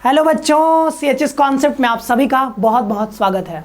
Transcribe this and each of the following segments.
Hello बच्चों, CHS concept में आप सभी का बहुत बहुत स्वागत है।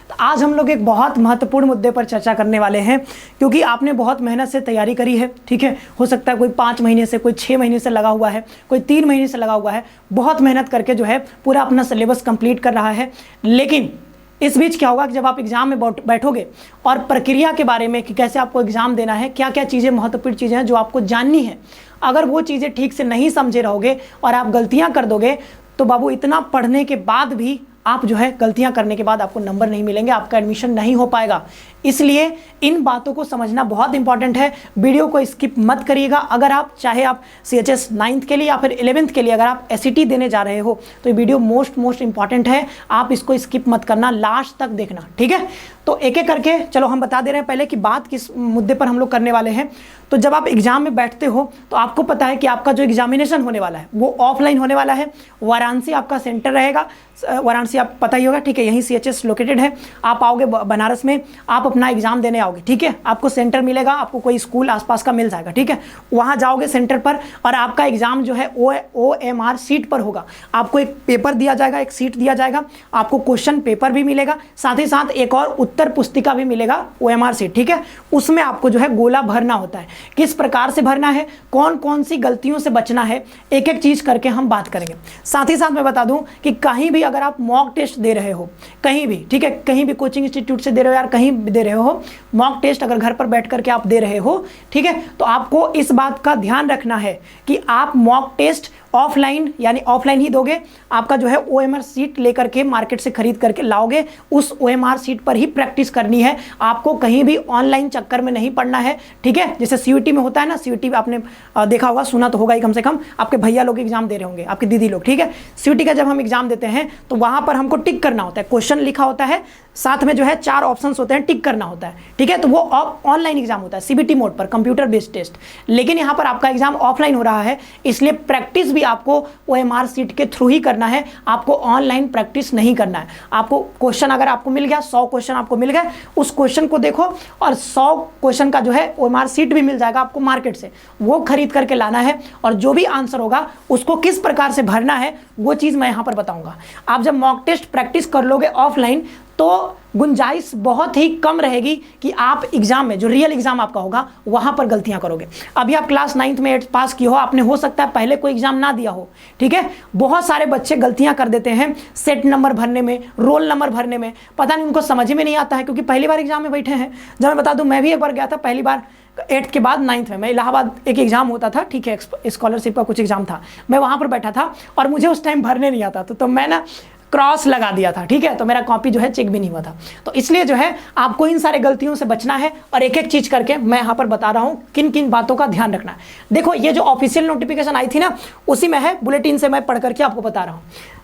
तो आज हम लोग एक बहुत महत्वपूर्ण मुद्दे पर चर्चा करने वाले हैं, क्योंकि आपने बहुत मेहनत से तैयारी करी है। ठीक है, हो सकता है कोई 5 महीने से, कोई 6 महीने से लगा हुआ है, कोई 3 महीने से लगा हुआ है, बहुत मेहनत करके जो है पूरा अपना सिलेबस कंप्लीट कर रहा है। लेकिन इस बीच क्या होगा कि जब आप एग्जाम में बैठोगे और प्रक्रिया के बारे में कि कैसे आपको एग्जाम देना है, क्या क्या चीज़ें महत्वपूर्ण चीज़ें हैं जो आपको जाननी है, अगर वो चीज़ें ठीक से नहीं समझे रहोगे और आप गलतियां कर दोगे तो बाबू इतना पढ़ने के बाद भी आप जो है गलतियां करने के बाद आपको नंबर नहीं मिलेंगे, आपका एडमिशन नहीं हो पाएगा। इसलिए इन बातों को समझना बहुत इंपॉर्टेंट है। वीडियो को स्किप मत करिएगा। अगर आप चाहे आप सीएचएस 9th के लिए या फिर 11th के लिए अगर आप एसईटी देने जा रहे हो तो ये वीडियो मोस्ट इंपॉर्टेंट है। आप इसको स्किप मत करना, लास्ट तक देखना। ठीक है, तो एक एक करके चलो हम बता दे रहे हैं पहले कि बात किस मुद्दे पर हम लोग करने वाले हैं। तो जब आप एग्जाम में बैठते हो तो आपको पता है कि आपका जो एग्जामिनेशन होने वाला है वो ऑफलाइन होने वाला है। वाराणसी आपका सेंटर रहेगा। वाराणसी आप पता ही होगा, ठीक है, यहीं सीएचएस लोकेटेड है। आप आओगे बनारस में, आप अपना एग्जाम देने आओगे। ठीक है, आपको सेंटर मिलेगा, आपको कोई स्कूल आसपास का मिल जाएगा। ठीक है, वहाँ जाओगे सेंटर पर और आपका एग्जाम जो है OMR सीट पर होगा। आपको एक पेपर दिया जाएगा, एक सीट दिया जाएगा, आपको क्वेश्चन पेपर भी मिलेगा, साथ ही साथ एक और उत्तर पुस्तिका भी मिलेगा OMR सीट। ठीक है, उसमें आपको जो है गोला भरना होता है। किस प्रकार से भरना है, कौन कौन सी गलतियों से बचना है, एक एक चीज करके हम बात करेंगे। साथ ही साथ मैं बता दूं कि कहीं भी अगर आप मॉक टेस्ट दे रहे हो, कहीं भी, ठीक है, कहीं भी कोचिंग इंस्टीट्यूट से दे रहे हो यार, कहीं भी दे रहे हो मॉक टेस्ट, अगर घर पर बैठ करके आप दे रहे हो, ठीक है, तो आपको इस बात का ध्यान रखना है कि आप मॉक टेस्ट ऑफलाइन यानी ऑफलाइन ही दोगे। आपका जो है OMR सीट लेकर के मार्केट से खरीद करके लाओगे, उस OMR सीट पर ही प्रैक्टिस करनी है। आपको कहीं भी ऑनलाइन चक्कर में नहीं पड़ना है। ठीक है, जैसे CUET में होता है ना, CUET आपने देखा होगा, सुना तो होगा ही, कम से कम आपके भैया लोग एग्जाम दे रहे होंगे, आपकी दीदी लोग। ठीक है, CUET का जब हम एग्जाम देते हैं तो वहां पर हमको टिक करना होता है, क्वेश्चन लिखा होता है, साथ में जो है 4 ऑप्शन होते हैं, टिक करना होता है। ठीक है, तो वो ऑनलाइन एग्जाम होता है, CBT मोड पर, कंप्यूटर बेस्ड टेस्ट। लेकिन यहाँ पर आपका एग्जाम ऑफलाइन हो रहा है, इसलिए प्रैक्टिस भी आपको OMR सीट के थ्रू ही करना है। आपको ऑनलाइन प्रैक्टिस नहीं करना है। आपको क्वेश्चन अगर आपको मिल गया, 100 क्वेश्चन आपको मिल गए, उस क्वेश्चन को देखो और 100 क्वेश्चन का जो है OMR सीट भी मिल जाएगा आपको मार्केट से, वो खरीद करके लाना है। और जो भी आंसर होगा उसको किस प्रकार से भरना है वो चीज़ मैं यहाँ पर बताऊंगा। आप जब मॉक टेस्ट प्रैक्टिस कर लोगे ऑफलाइन तो गुंजाइश बहुत ही कम रहेगी कि आप एग्जाम में, जो रियल एग्जाम आपका होगा, वहां पर गलतियां करोगे। अभी आप क्लास 9th में 8th पास किए हो, आपने हो सकता है पहले कोई एग्जाम ना दिया हो। ठीक है, बहुत सारे बच्चे गलतियां कर देते हैं सेट नंबर भरने में, रोल नंबर भरने में, पता नहीं उनको समझ में नहीं आता है, क्योंकि पहली बार एग्जाम में बैठे हैं। जब मैं बता दूं, मैं भी एक बार गया था पहली बार 8th के बाद 9th में, मैं इलाहाबाद एक एग्जाम होता था, ठीक है, स्कॉलरशिप का कुछ एग्जाम था, मैं वहां पर बैठा था और मुझे उस टाइम भरने नहीं आता तो मैं ना क्रॉस लगा दिया था। ठीक है, तो मेरा कॉपी जो है चेक भी नहीं हुआ था। तो इसलिए जो है आपको इन सारे गलतियों से बचना है और एक एक चीज करके मैं यहाँ पर बता रहा हूँ किन किन बातों का ध्यान रखना है। देखो, ये जो ऑफिशियल नोटिफिकेशन आई थी ना, उसी में है, बुलेटिन से मैं पढ़ करके आपको बता रहा हूँ।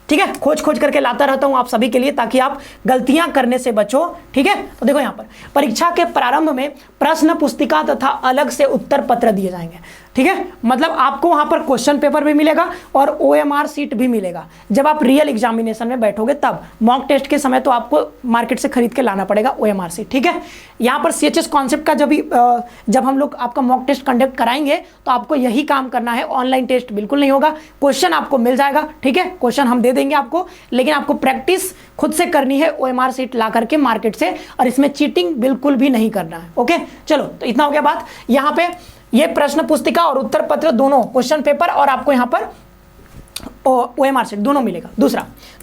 ठीक है, खोज करके लाता रहता हूं आप सभी के लिए, ताकि आप गलतियां करने से बचो। ठीक है, तो देखो यहाँ पर परीक्षा के प्रारंभ में प्रश्न पुस्तिका तथा अलग से उत्तर पत्र दिए जाएंगे। ठीक है, मतलब आपको वहां पर क्वेश्चन पेपर भी मिलेगा और OMR सीट भी मिलेगा। जब आप रियल एग्जामिनेशन में बैठोगे तब, मॉक टेस्ट के समय तो आपको मार्केट से खरीद के लाना पड़ेगा OMR सीट। ठीक है, यहाँ पर CHS कॉन्सेप्ट का जब हम लोग आपका मॉक टेस्ट कंडक्ट कराएंगे तो आपको यही काम करना है। ऑनलाइन टेस्ट बिल्कुल नहीं होगा, क्वेश्चन आपको मिल जाएगा। ठीक है, क्वेश्चन हम दे देंगे आपको, लेकिन आपको प्रैक्टिस खुद से करनी है OMR सीट ला करके मार्केट से, और इसमें चीटिंग बिल्कुल भी नहीं करना है। ओके, चलो, तो इतना हो गया बात। यहाँ पे ये प्रश्न पुस्तिका और उत्तर पत्र दोनों, क्वेश्चन पेपर और आपको यहाँ पर OMR सीट दोनों मिलेगा।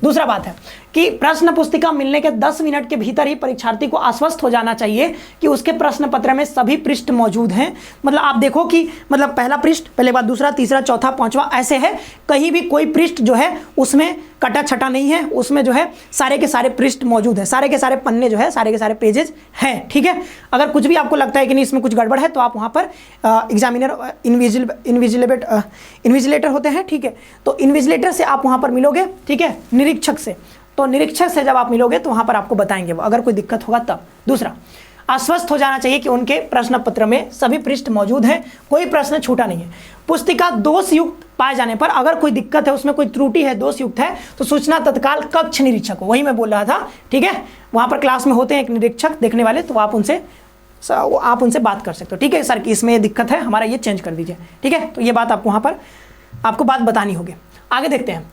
दूसरा बात है कि प्रश्न पुस्तिका मिलने के 10 मिनट के भीतर ही परीक्षार्थी को आश्वस्त हो जाना चाहिए कि उसके प्रश्न पत्र में सभी पृष्ठ मौजूद हैं। मतलब आप देखो कि मतलब पहला पृष्ठ, पहले बार, दूसरा, तीसरा, चौथा, पांचवा, ऐसे है, कहीं भी कोई पृष्ठ जो है उसमें कटा छटा नहीं है, उसमें जो है सारे के सारे पृष्ठ मौजूद हैं, सारे के सारे पन्ने जो है, सारे के सारे पेजेस हैं। ठीक है, अगर कुछ भी आपको लगता है कि नहीं इसमें कुछ गड़बड़ है तो आप वहाँ पर एग्जामिनर इन्विजिलेटर होते हैं। ठीक है, तो इन्विजिलेटर से आप वहाँ पर मिलोगे। ठीक है, निरीक्षक से, तो निरीक्षक से जब आप मिलोगे तो वहां पर आपको बताएंगे वो, अगर कोई दिक्कत होगा तब। दूसरा, आश्वस्त हो जाना चाहिए कि उनके प्रश्न पत्र में सभी पृष्ठ मौजूद हैं, कोई प्रश्न छूटा नहीं है। पुस्तिका दोषयुक्त पाए जाने पर, अगर कोई दिक्कत है, उसमें कोई त्रुटि है, दोषयुक्त है, तो सूचना तत्काल कक्ष निरीक्षक को, वही मैं बोल रहा था। ठीक है, वहां पर क्लास में होते हैं एक निरीक्षक देखने वाले, तो आप उनसे बात कर सकते हो। ठीक है सर, कि इसमें ये दिक्कत है, हमारा ये चेंज कर दीजिए। ठीक है, तो ये बात आपको वहां पर आपको बात बतानी होगी। आगे देखते हैं।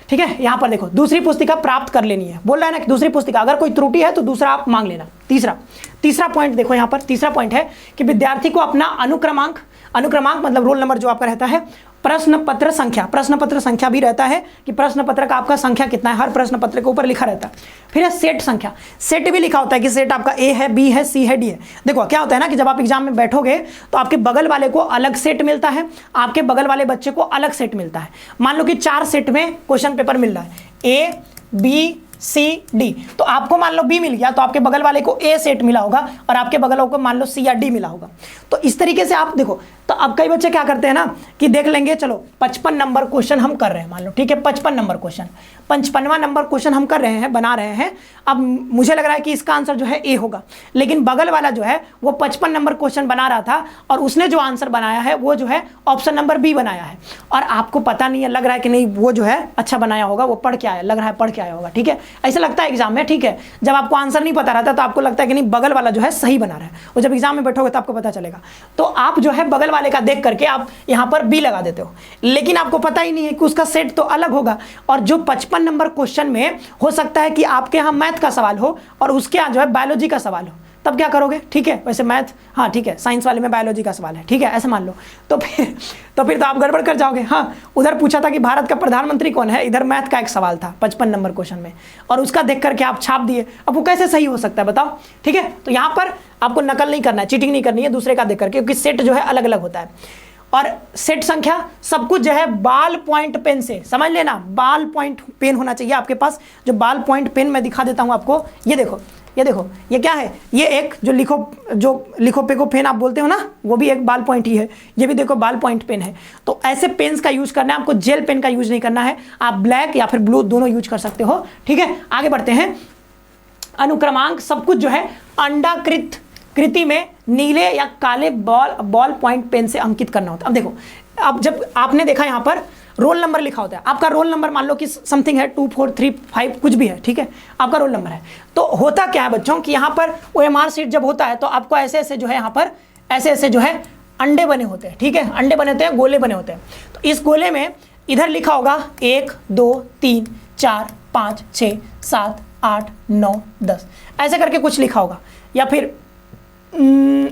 ठीक है, यहां पर देखो दूसरी पुस्तिका प्राप्त कर लेनी है, बोल रहा है ना कि दूसरी पुस्तिका, अगर कोई त्रुटि है तो दूसरा आप मांग लेना। तीसरा पॉइंट देखो, यहां पर तीसरा पॉइंट है कि विद्यार्थी को अपना अनुक्रमांक मतलब रोल नंबर जो आपका रहता है, प्रश्न पत्र संख्या भी रहता है कि प्रश्न पत्र का आपका संख्या कितना है, हर प्रश्न पत्र के ऊपर लिखा रहता है। फिर है सेट संख्या, सेट भी लिखा होता है कि सेट आपका ए है, बी है, सी है, डी है। देखो क्या होता है ना कि जब आप एग्जाम में बैठोगे तो आपके बगल वाले को अलग सेट मिलता है, आपके बगल वाले बच्चे को अलग सेट मिलता है। मान लो कि 4 सेट में क्वेश्चन पेपर मिल रहा है, ए बी सी डी, तो आपको मान लो बी मिल गया तो आपके बगल वाले को ए सेट मिला होगा और आपके बगल वाले को मान लो सी या डी मिला होगा। तो इस तरीके से आप देखो, तो अब कई बच्चे क्या करते हैं ना कि देख लेंगे, चलो 55 नंबर क्वेश्चन हम कर रहे हैं, मान लो ठीक है 55 नंबर क्वेश्चन, 55वां नंबर क्वेश्चन हम कर रहे हैं, बना रहे हैं। अब मुझे लग रहा है कि इसका आंसर जो है ए होगा, लेकिन बगल वाला जो है वो 55 नंबर क्वेश्चन बना रहा था और उसने जो आंसर बनाया है वो जो है ऑप्शन नंबर बी बनाया है, और आपको पता नहीं है, लग रहा है कि नहीं वो जो है अच्छा बनाया होगा, वो पढ़ के आया, लग रहा है पढ़ के आया होगा, ठीक है, ऐसा लगता है एग्जाम में, ठीक है। जब आपको आंसर नहीं पता रहता तो आपको लगता है कि नहीं बगल वाला जो है सही बना रहा है, और जब एग्जाम में बैठोगे तो आपको पता चलेगा। तो आप जो है बगल वाले का देख करके आप यहां पर बी लगा देते हो, लेकिन आपको पता ही नहीं है कि उसका सेट तो अलग होगा, और जो 55 नंबर क्वेश्चन में हो सकता है कि आपके यहाँ मैथ का सवाल हो और उसके यहाँ जो है बायोलॉजी का सवाल हो, तब क्या करोगे? ठीक है, वैसे मैथ, हाँ ठीक है, साइंस वाले में बायोलॉजी का सवाल है, ठीक है, ऐसे मान लो, तो फिर तो आप गड़बड़ कर जाओगे। हाँ, उधर पूछा था कि भारत का प्रधानमंत्री कौन है, इधर मैथ का एक सवाल था 55 नंबर क्वेश्चन में, और उसका देख करके आप छाप दिए, अब वो कैसे सही हो सकता है बताओ? ठीक है, तो यहाँ पर आपको नकल नहीं करना है, चीटिंग नहीं करनी है दूसरे का देख करके, क्योंकि सेट जो है अलग अलग होता है। और सेट संख्या सब कुछ जो है बाल पॉइंट पेन से समझ लेना, बाल पॉइंट पेन होना चाहिए आपके पास। जो बाल पॉइंट पेन मैं दिखा देता हूं आपको, ये देखो, ये क्या है, ये एक जो लिखो पे को पेन आप बोलते हो ना, वो भी एक बाल पॉइंट ही है, ये भी देखो बाल पॉइंट पेन है। तो ऐसे पेन्स का यूज करना है आपको, जेल पेन का यूज नहीं करना है, आप ब्लैक या फिर ब्लू दोनों यूज कर सकते हो, ठीक है। आगे बढ़ते हैं। अनुक्रमांक सब कुछ जो है अंडाकृत कृति में नीले या काले बॉल पॉइंट पेन से अंकित करना होता है। अब देखो, अब जब आपने देखा यहाँ पर रोल नंबर लिखा होता है, आपका रोल नंबर मान लो कि समथिंग है 2 4 3 5 कुछ भी है, ठीक है, आपका रोल नंबर है। तो होता क्या है बच्चों कि यहाँ पर OMR शीट जब होता है तो आपको ऐसे ऐसे जो है यहाँ पर ऐसे जो है अंडे बने होते हैं, ठीक है, अंडे बने होते हैं, गोले बने होते हैं। तो इस गोले में इधर लिखा होगा 1 2 3 4 5 6 7 8 9 10 ऐसे करके कुछ लिखा होगा, या फिर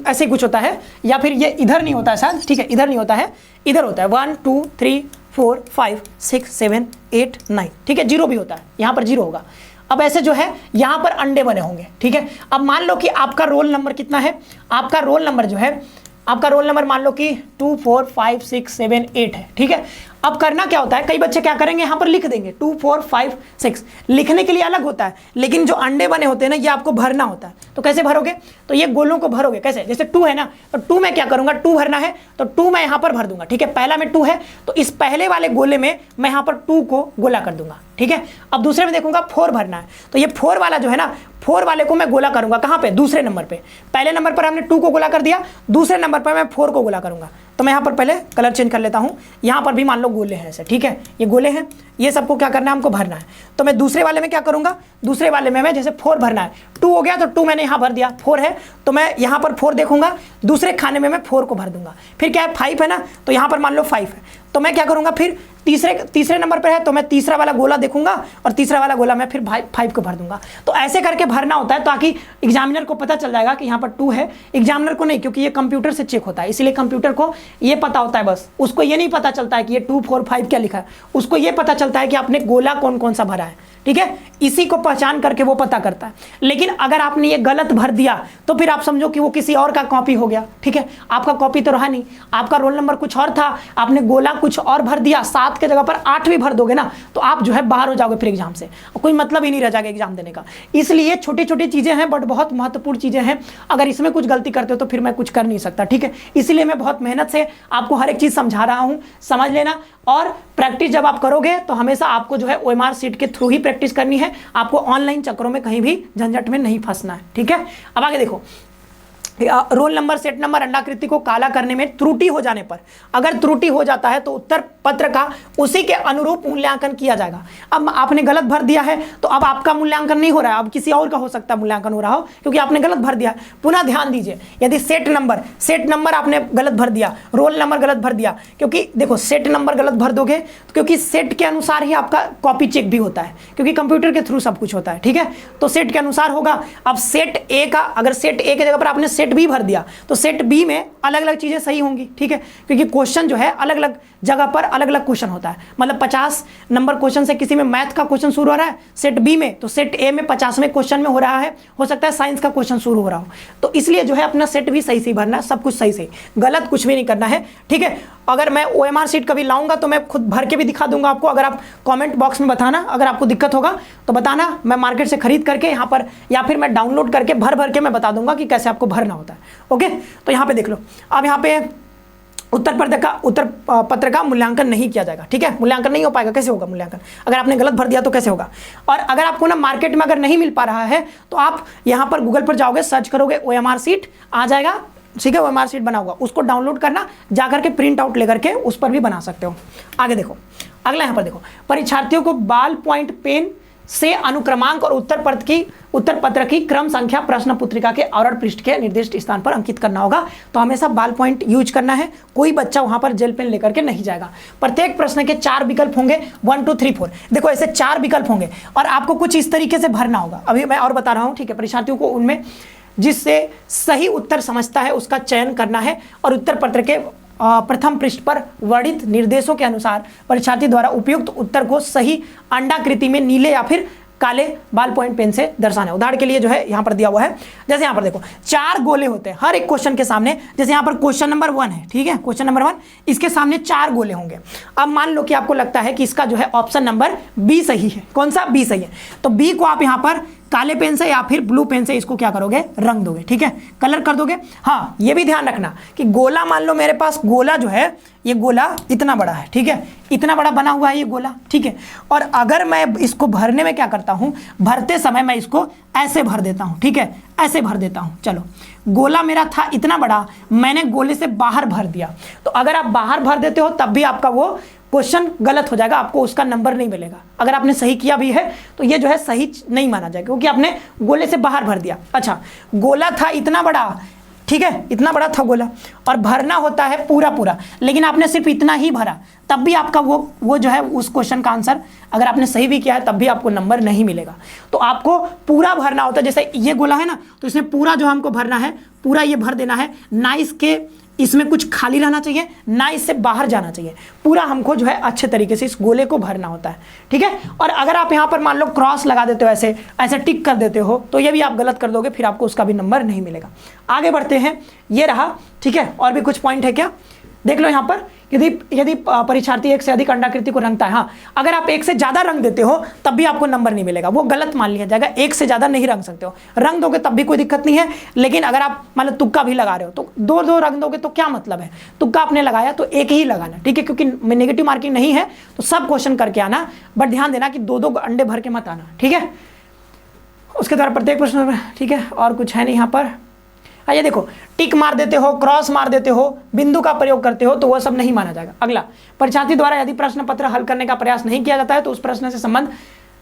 ऐसे कुछ होता है, या फिर ये इधर नहीं होता है शायद, ठीक है, इधर नहीं होता है, इधर होता है 1 2 3 4 5 6 7 8 9, ठीक है, 0 भी होता है, यहाँ पर 0 होगा। अब ऐसे जो है यहाँ पर अंडे बने होंगे, ठीक है। अब मान लो कि आपका रोल नंबर कितना है, आपका रोल नंबर जो है, आपका रोल नंबर मान लो कि 2 4 5 6 7 8 है, ठीक है। अब करना क्या होता है, कई बच्चे क्या करेंगे, यहाँ पर लिख देंगे 2 4 5 6, लिखने के लिए अलग होता है, लेकिन जो अंडे बने होते हैं ना, ये आपको भरना होता है। तो कैसे भरोगे, तो ये गोलों को भरोगे कैसे, जैसे 2 है ना, तो 2 में क्या करूंगा, 2 भरना है तो 2 मैं यहाँ पर भर दूंगा, ठीक है। पहला में 2 है तो इस पहले वाले गोले में मैं यहाँ पर 2 को गोला कर दूंगा, ठीक है। अब दूसरे में देखूंगा 4 भरना है, तो ये 4 वाला जो है ना, 4 वाले को मैं गोला करूंगा कहाँ पे, दूसरे नंबर पे। पहले नंबर पर हमने 2 को गोला कर दिया, दूसरे नंबर पर मैं 4 को गोला करूंगा। तो मैं यहाँ पर पहले कलर चेंज कर लेता हूँ, यहाँ पर भी मान लो गोले हैं ऐसे, ठीक है, ये गोले हैं, ये सबको क्या करना है, हमको भरना है। तो मैं दूसरे वाले में क्या करूँगा, दूसरे वाले में मैं जैसे 4 भरना है, 2 हो गया तो 2 मैंने यहाँ भर दिया, 4 है तो मैं यहाँ पर 4 देखूंगा, दूसरे खाने में मैं 4 को भर दूंगा। फिर क्या है, 5 है ना, तो यहाँ पर मान लो 5 है, तो मैं क्या करूँगा, फिर तीसरे नंबर पर है तो मैं तीसरा वाला गोला देखूंगा और तीसरा वाला गोला मैं फिर 5 को भर दूंगा। तो ऐसे करके भरना होता है ताकि एग्जामिनर को पता चल जाएगा कि यहाँ पर 2 है, एग्जामिनर को नहीं, क्योंकि ये कंप्यूटर से चेक होता है, इसलिए कंप्यूटर को ये पता होता है, बस उसको ये नहीं पता चलता है कि ये 2 4 5 क्या लिखा है, उसको ये पता चलता है कि आपने गोला कौन कौन सा भरा है, ठीक है, इसी को पहचान करके वो पता करता है। लेकिन अगर आपने ये गलत भर दिया तो फिर आप समझो कि वो किसी और का कॉपी हो गया, ठीक है, आपका कॉपी तो रहा नहीं, आपका रोल नंबर कुछ और था, आपने गोला कुछ और भर दिया, 7 के जगह पर 8 भी भर दोगे ना, तो आप जो है बाहर हो जाओगे फिर एग्जाम से, कोई मतलब ही नहीं रह जाएगा एग्जाम देने का। इसलिए छोटी छोटी चीजें हैं बट बहुत महत्वपूर्ण चीजें हैं, अगर इसमें कुछ गलती करते हो तो फिर मैं कुछ कर नहीं सकता, ठीक है। इसलिए मैं बहुत मेहनत से आपको हर एक चीज समझा रहा हूं, समझ लेना। और प्रैक्टिस जब आप करोगे तो हमेशा आपको जो है OMR शीट के थ्रू ही प्रैक्टिस करनी है, आपको ऑनलाइन चक्करों में कहीं भी झंझट में नहीं फंसना है, ठीक है। अब आगे देखो, रोल नंबर, सेट नंबर, अंडाकृति को काला करने में त्रुटि हो जाने पर, अगर त्रुटि हो जाता है तो उत्तर पत्र का उसी के अनुरूप मूल्यांकन किया जाएगा। अब आपने गलत भर दिया है तो अब आपका मूल्यांकन नहीं हो रहा है, अब किसी और का हो सकता है मूल्यांकन हो रहा हो, क्योंकि आपने गलत भर दिया है। पुनः ध्यान दीजिए, यदि सेट नंबर आपने गलत भर दिया, रोल नंबर गलत भर दिया, क्योंकि देखो सेट नंबर गलत भर दोगे क्योंकि सेट के अनुसार ही आपका कॉपी चेक भी होता है, क्योंकि कंप्यूटर के थ्रू सब कुछ होता है, ठीक है। तो सेट के अनुसार होगा। अब सेट ए का, अगर सेट ए की जगह पर आपने सेट बी भर दिया तो सेट बी में अलग अलग चीजें सही होंगी, ठीक है, क्योंकि क्वेश्चन जो है अलग अलग जगह पर अलग अलग क्वेश्चन होता है। मतलब 50 नंबर क्वेश्चन से किसी में मैथ का क्वेश्चन शुरू हो रहा है सेट बी में, तो सेट ए में 50वें क्वेश्चन में हो रहा है, हो सकता है साइंस का क्वेश्चन शुरू हो रहा हो। तो इसलिए जो है अपना सेट भी सही से भरना है, सब कुछ सही, गलत कुछ भी नहीं करना है, ठीक है। अगर मैं OMR शीट कभी लाऊंगा तो मैं खुद भर के भी दिखा दूंगा आपको। अगर आप कमेंट बॉक्स में बताना, अगर आपको दिक्कत होगा तो बताना, मैं मार्केट से खरीद करके यहाँ पर या फिर मैं डाउनलोड करके भर के मैं बता दूंगा कि कैसे आपको भरना होता है। ओके, तो यहाँ पे देख लो, अब यहाँ पे उत्तर पत्र का मूल्यांकन नहीं किया जाएगा, ठीक है। मूल्यांकन नहीं हो पाएगा, कैसे होगा मूल्यांकन, अगर आपने गलत भर दिया तो कैसे होगा। और अगर आपको ना मार्केट में अगर नहीं मिल पा रहा है तो आप यहाँ पर गूगल पर जाओगे, सर्च करोगे OMR शीट, आ जाएगा, ठीक है। OMR शीट बना होगा, उसको डाउनलोड करना, जाकर के प्रिंट आउट लेकर के उस पर भी बना सकते हो। आगे देखो, अगला यहाँ पर देखो, परीक्षार्थियों को बॉल पॉइंट पेन से अनुक्रमांक और उत्तर पत्र की क्रम संख्या प्रश्न पुत्रिका के आवरण पृष्ठ के निर्दिष्ट स्थान पर अंकित करना होगा। तो हमेशा बॉल पॉइंट यूज करना है, कोई बच्चा वहां पर जेल पेन लेकर के नहीं जाएगा। प्रत्येक प्रश्न के 4 विकल्प होंगे, 1 2 3 4, देखो ऐसे 4 विकल्प होंगे और आपको कुछ इस तरीके से भरना होगा। अभी मैं और बता रहा हूं, ठीक है। परीक्षार्थियों को उनमें जिससे सही उत्तर समझता है उसका चयन करना है और उत्तर पत्र के प्रथम पृष्ठ पर वर्णित निर्देशों के अनुसार परीक्षार्थी द्वारा उपयुक्त उत्तर को सही अंडाकृति में नीले या फिर काले बॉल पॉइंट पेन से दर्शाना है। उदाहरण के लिए जो है यहाँ पर दिया हुआ है, जैसे यहाँ पर देखो 4 गोले होते हैं हर एक क्वेश्चन के सामने। जैसे यहाँ पर क्वेश्चन नंबर 1 है, ठीक है, क्वेश्चन नंबर 1, इसके सामने 4 गोले होंगे। अब मान लो कि आपको लगता है कि इसका जो है ऑप्शन नंबर बी सही है। कौन सा? बी सही है। तो बी को आप यहाँ पर काले पेन से या फिर ब्लू पेन से इसको क्या करोगे, रंग दोगे, ठीक है, कलर कर दोगे। हाँ, ये भी ध्यान रखना कि गोला, मान लो मेरे पास गोला जो है, ये गोला इतना बड़ा है, ठीक है, इतना बड़ा बना हुआ है ये गोला, ठीक है। और अगर मैं इसको भरने में क्या करता हूं, भरते समय मैं इसको ऐसे भर देता हूं, ठीक है, ऐसे भर देता हूं। चलो, गोला मेरा था इतना बड़ा, मैंने गोले से बाहर भर दिया। तो अगर आप बाहर भर देते हो तब भी आपका वो क्वेश्चन गलत हो जाएगा, आपको उसका नंबर नहीं मिलेगा। अगर आपने सही किया भी है तो ये जो है सही नहीं माना जाएगा, क्योंकि आपने गोले से बाहर भर दिया। अच्छा, गोला था इतना बड़ा, ठीक है, इतना बड़ा था गोला, और भरना होता है पूरा पूरा, लेकिन आपने सिर्फ इतना ही भरा, तब भी आपका वो जो है उस क्वेश्चन का आंसर अगर आपने सही भी किया है तब भी आपको नंबर नहीं मिलेगा। तो आपको पूरा भरना होता है। जैसे ये गोला है ना, तो इसमें पूरा जो हमको भरना है, पूरा ये भर देना है, ना इसके इसमें कुछ खाली रहना चाहिए, ना इससे बाहर जाना चाहिए, पूरा हमको जो है अच्छे तरीके से इस गोले को भरना होता है, ठीक है। और अगर आप यहाँ पर मान लो क्रॉस लगा देते हो, ऐसे ऐसे टिक कर देते हो, तो ये भी आप गलत कर दोगे, फिर आपको उसका भी नंबर नहीं मिलेगा। आगे बढ़ते हैं, ये रहा, ठीक है। और भी कुछ पॉइंट है क्या, देख लो यहाँ पर, यदि परीक्षार्थी 1 से अधिक अंडाकृति को रंगता है, हाँ, अगर आप 1 से ज्यादा रंग देते हो तब भी आपको नंबर नहीं मिलेगा, वो गलत मान लिया जाएगा। 1 से ज्यादा नहीं रंग सकते हो, रंग दोगे तब भी कोई दिक्कत नहीं है, लेकिन अगर आप मान लो तुक्का भी लगा रहे हो तो 2 रंग दोगे तो क्या मतलब है, तुक्का आपने लगाया तो एक ही लगाना, ठीक है, क्योंकि नेगेटिव मार्किंग नहीं है तो सब क्वेश्चन करके आना, बट ध्यान देना कि 2 अंडे भर के मत आना, ठीक है। उसके द्वारा प्रत्येक प्रश्न, ठीक है, और कुछ है नहीं यहाँ पर। ये देखो, टिक मार देते हो, क्रॉस मार देते हो, बिंदु का प्रयोग करते हो, तो वह सब नहीं माना जाएगा। अगला, परीक्षार्थी द्वारा यदि प्रश्न पत्र हल करने का प्रयास नहीं किया जाता है तो उस प्रश्न से संबंध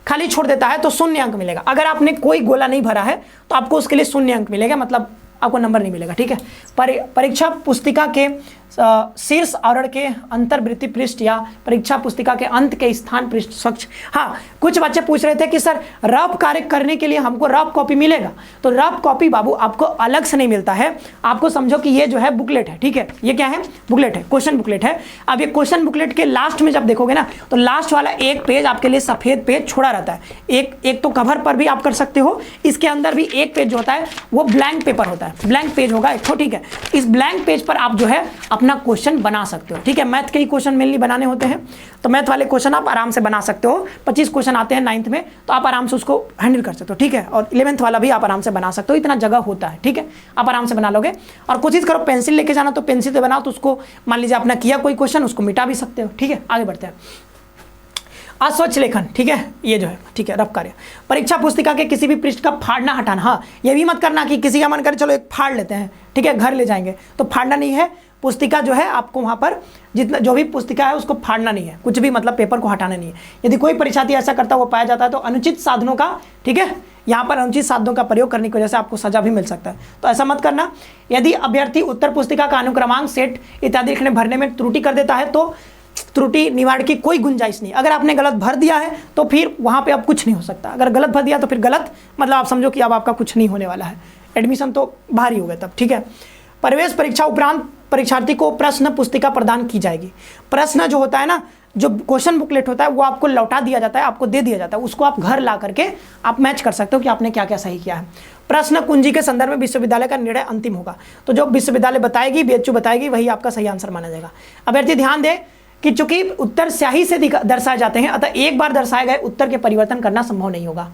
खाली छोड़ देता है तो 0 अंक मिलेगा। अगर आपने कोई गोला नहीं भरा है तो आपको उसके लिए 0 अंक मिलेगा, मतलब आपको नंबर नहीं मिलेगा, ठीक है। परीक्षा पुस्तिका के शीर्ष आवरण के अंतर्वृत्ति पृष्ठ या परीक्षा पुस्तिका के अंत के स्थान पृष्ठ स्वच्छ। हाँ, कुछ बच्चे पूछ रहे थे कि सर रफ कार्य करने के लिए हमको रफ कॉपी मिलेगा, तो रफ कॉपी बाबू आपको अलग से नहीं मिलता है। आपको समझो कि ये जो है बुकलेट है, ठीक है, ये क्या है, बुकलेट है, क्वेश्चन बुकलेट है। अब ये क्वेश्चन बुकलेट के लास्ट में जब देखोगे ना, तो लास्ट वाला एक पेज आपके लिए सफेद पेज छोड़ा रहता है। एक तो कवर पर भी आप कर सकते हो, इसके अंदर भी एक पेज जो होता है वो ब्लैंक पेपर होता है, ब्लैंक पेज होगा एक, ठीक है। इस ब्लैंक पेज पर आप जो है अपना क्वेश्चन बना सकते हो, ठीक है। मैथ के ही क्वेश्चन मेनली बनाने होते हैं, तो मैथ वाले क्वेश्चन आप आराम से बना सकते हो। 25 क्वेश्चन आते हैं 9th में, तो आप आराम से उसको हैंडल कर सकते हो, ठीक है। और 11th वाला भी आप आराम से बना सकते हो, इतना जगह होता है, ठीक है, आप आराम से बना लोगे। और कोशिश करो पेंसिल लेके जाना, तो पेंसिल से बनाओ, तो उसको मान लीजिए आपने किया कोई क्वेश्चन, उसको मिटा भी सकते हो, ठीक है। आगे बढ़ते हैं। अस्वच्छ लेखन, ठीक है, ये जो है, ठीक है, रफ कार्य। परीक्षा पुस्तिका के किसी भी पृष्ठ का फाड़ना हटाना, हाँ ये भी मत करना कि किसी का मन करे चलो एक फाड़ लेते हैं, ठीक है, घर ले जाएंगे, तो फाड़ना नहीं है। पुस्तिका जो है आपको वहाँ पर जितना जो भी पुस्तिका है उसको फाड़ना नहीं है, कुछ भी मतलब पेपर को हटाना नहीं है। यदि कोई परीक्षार्थी ऐसा करता हुआ पाया जाता है तो अनुचित साधनों का, ठीक है, यहाँ पर अनुचित साधनों का प्रयोग करने की वजह से आपको सजा भी मिल सकता है, तो ऐसा मत करना। यदि अभ्यर्थी उत्तर पुस्तिका का अनुक्रमांक, सेट इत्यादि लिखने भरने में त्रुटि कर देता है तो त्रुटि निवारण की कोई गुंजाइश नहीं। अगर आपने गलत भर दिया है तो फिर वहाँ पे अब कुछ नहीं हो सकता। अगर गलत भर दिया तो फिर गलत, मतलब आप समझो कि अब आपका कुछ नहीं होने वाला है, एडमिशन तो बाहर ही हो गया तब, ठीक है। प्रवेश परीक्षा उपरांत परीक्षार्थी को प्रश्न पुस्तिका प्रदान की जाएगी। प्रश्न जो होता है ना, जो क्वेश्चन बुकलेट होता है वो आपको लौटा दिया जाता है, आपको दे दिया जाता है, उसको आप घर ला करके आप मैच कर सकते हो कि आपने क्या क्या सही किया है। प्रश्न कुंजी के संदर्भ में विश्वविद्यालय का निर्णय अंतिम होगा, तो जो विश्वविद्यालय बताएगी, बीएचयू बताएगी, वही आपका सही आंसर माना जाएगा। अभ्यर्थी ध्यान दे कि चूंकि उत्तर स्याही से दर्शाए जाते हैं, अतः एक बार दर्शाए गए उत्तर के परिवर्तन करना संभव नहीं होगा।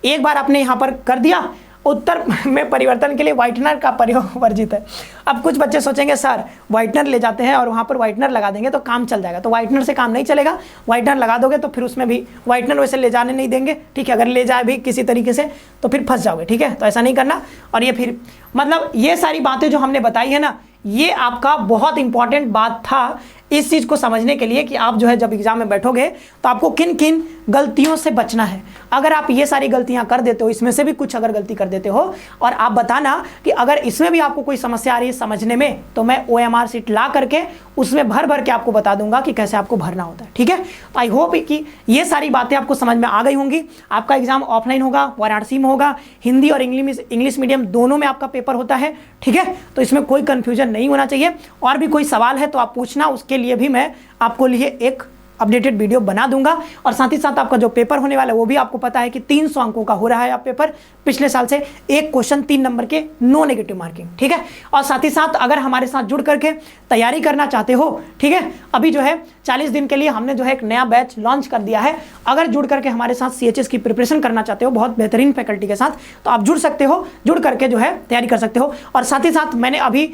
एक बार आपने यहाँ पर कर दिया, उत्तर में परिवर्तन के लिए व्हाइटनर का प्रयोग वर्जित है। अब कुछ बच्चे सोचेंगे सर व्हाइटनर ले जाते हैं और वहाँ पर व्हाइटनर लगा देंगे तो काम चल जाएगा, तो व्हाइटनर से काम नहीं चलेगा। व्हाइटनर लगा दोगे तो फिर उसमें भी व्हाइटनर वैसे ले जाने नहीं देंगे, ठीक है, अगर ले जाए भी किसी तरीके से तो फिर फंस जाओगे, ठीक है, तो ऐसा नहीं करना। और ये फिर मतलब ये सारी बातें जो हमने बताई है ना, ये आपका बहुत इंपॉर्टेंट बात था इस चीज़ को समझने के लिए कि आप जो है जब एग्जाम में बैठोगे तो आपको किन किन गलतियों से बचना है। अगर आप ये सारी गलतियां कर देते हो, इसमें से भी कुछ अगर गलती कर देते हो और आप बताना कि अगर इसमें भी आपको कोई समस्या आ रही है समझने में, तो मैं OMR शीट ला करके उसमें भर भर के आपको बता दूंगा कि कैसे आपको भरना होता है, ठीक है। तो आई होप कि ये सारी बातें आपको समझ में आ गई होंगी। आपका एग्जाम ऑफलाइन होगा, वाराणसी में होगा, हिंदी और इंग्लिश मीडियम दोनों में आपका पेपर होता है, ठीक है, तो इसमें कोई कन्फ्यूजन नहीं होना चाहिए। और भी कोई सवाल है तो आप पूछना, उसके लिए भी मैं आपको लिए एक अपडेटेड वीडियो बना दूंगा। और साथ ही साथ आपका जो पेपर होने वाला है वो भी आपको पता है कि 300 अंकों का हो रहा है। आप पेपर पिछले साल से एक क्वेश्चन 3 नंबर के, नो नेगेटिव मार्किंग, ठीक है। और साथ ही साथ अगर हमारे साथ जुड़ करके तैयारी करना चाहते हो, ठीक है, अभी जो है 40 दिन के लिए हमने जो है एक नया बैच लॉन्च कर दिया है। अगर जुड़ करके हमारे साथ CHS की प्रिपरेशन करना चाहते हो बहुत बेहतरीन फैकल्टी के साथ, तो आप जुड़ सकते हो, जुड़ करके जो है तैयारी कर सकते हो। और साथ ही साथ मैंने अभी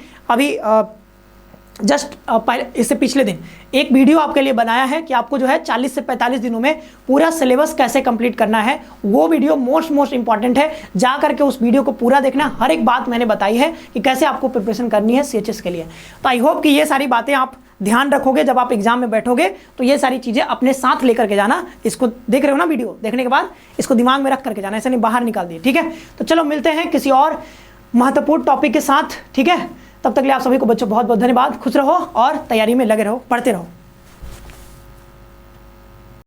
जस्ट इससे पिछले दिन एक वीडियो आपके लिए बनाया है कि आपको जो है 40 से 45 दिनों में पूरा सिलेबस कैसे कंप्लीट करना है। वो वीडियो मोस्ट इंपॉर्टेंट है, जा करके उस वीडियो को पूरा देखना। हर एक बात मैंने बताई है कि कैसे आपको प्रिपरेशन करनी है CHS के लिए। तो आई होप कि ये सारी बातें आप ध्यान रखोगे जब आप एग्जाम में बैठोगे, तो ये सारी चीज़ें अपने साथ लेकर के जाना। इसको देख रहे हो ना, वीडियो देखने के बाद इसको दिमाग में रख करके जाना, ऐसे नहीं बाहर निकाल दिए, ठीक है। तो चलो मिलते हैं किसी और महत्वपूर्ण टॉपिक के साथ, ठीक है। तब तक के लिए आप सभी को बच्चों बहुत बहुत धन्यवाद। खुश रहो और तैयारी में लगे रहो, पढ़ते रहो।